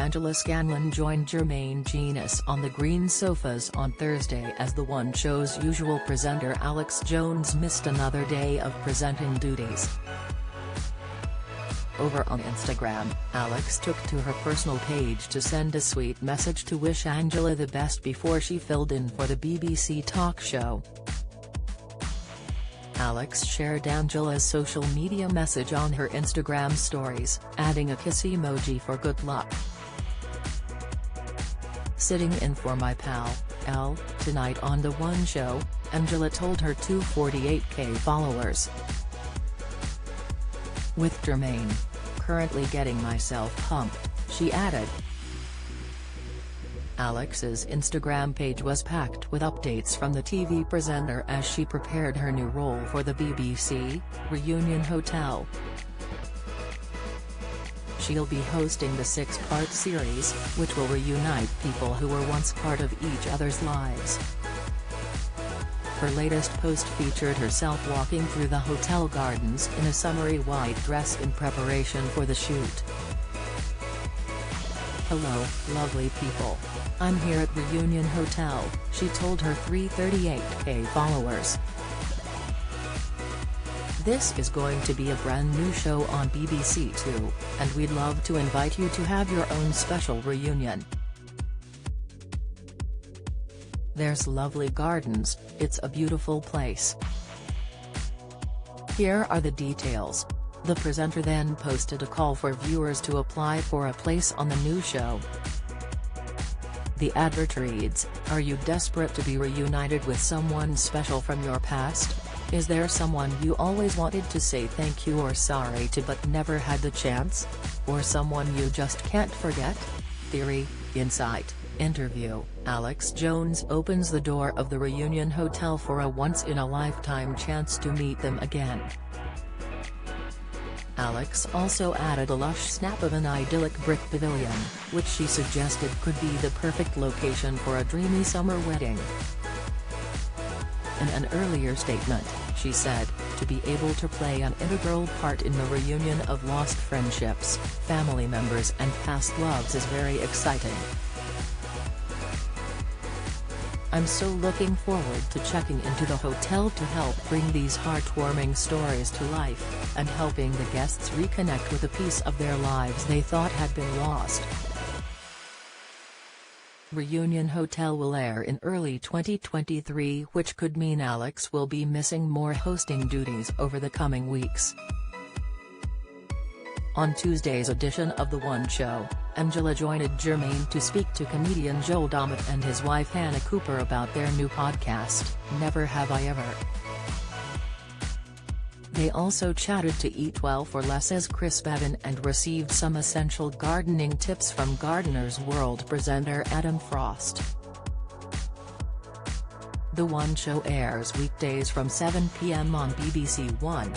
Angela Scanlon joined Jermaine Jenas on the green sofas on Thursday as The One Show's usual presenter Alex Jones missed another day of presenting duties. Over on Instagram, Alex took to her personal page to send a sweet message to wish Angela the best before she filled in for the BBC talk show. Alex shared Angela's social media message on her Instagram stories, adding a kiss emoji for good luck. "Sitting in for my pal, Elle, tonight on The One Show," Angela told her 248k followers. "With Jermaine. Currently getting myself pumped," she added. Alex's Instagram page was packed with updates from the TV presenter as she prepared her new role for the BBC, Reunion Hotel. She'll be hosting the 6-part series, which will reunite people who were once part of each other's lives. Her latest post featured herself walking through the hotel gardens in a summery white dress in preparation for the shoot. "Hello, lovely people. I'm here at Reunion Hotel," she told her 338k followers. "This is going to be a brand new show on BBC Two, and we'd love to invite you to have your own special reunion. There's lovely gardens, it's a beautiful place. Here are the details." The presenter then posted a call for viewers to apply for a place on the new show. The advert reads, "Are you desperate to be reunited with someone special from your past? Is there someone you always wanted to say thank you or sorry to but never had the chance? Or someone you just can't forget? Theory, insight, interview." Alex Jones opens the door of the Reunion Hotel for a once-in-a-lifetime chance to meet them again. Alex also added a lush snap of an idyllic brick pavilion, which she suggested could be the perfect location for a dreamy summer wedding. In an earlier statement, she said, "To be able to play an integral part in the reunion of lost friendships, family members and past loves is very exciting. I'm so looking forward to checking into the hotel to help bring these heartwarming stories to life, and helping the guests reconnect with a piece of their lives they thought had been lost." Reunion Hotel will air in early 2023, which could mean Alex will be missing more hosting duties over the coming weeks. On Tuesday's edition of The One Show, Angela joined Jermaine to speak to comedian Joel Dommett and his wife Hannah Cooper about their new podcast, Never Have I Ever. They also chatted to Eat Well for Less's Chris Bevan and received some essential gardening tips from Gardener's World presenter Adam Frost. The One Show airs weekdays from 7 p.m. on BBC One.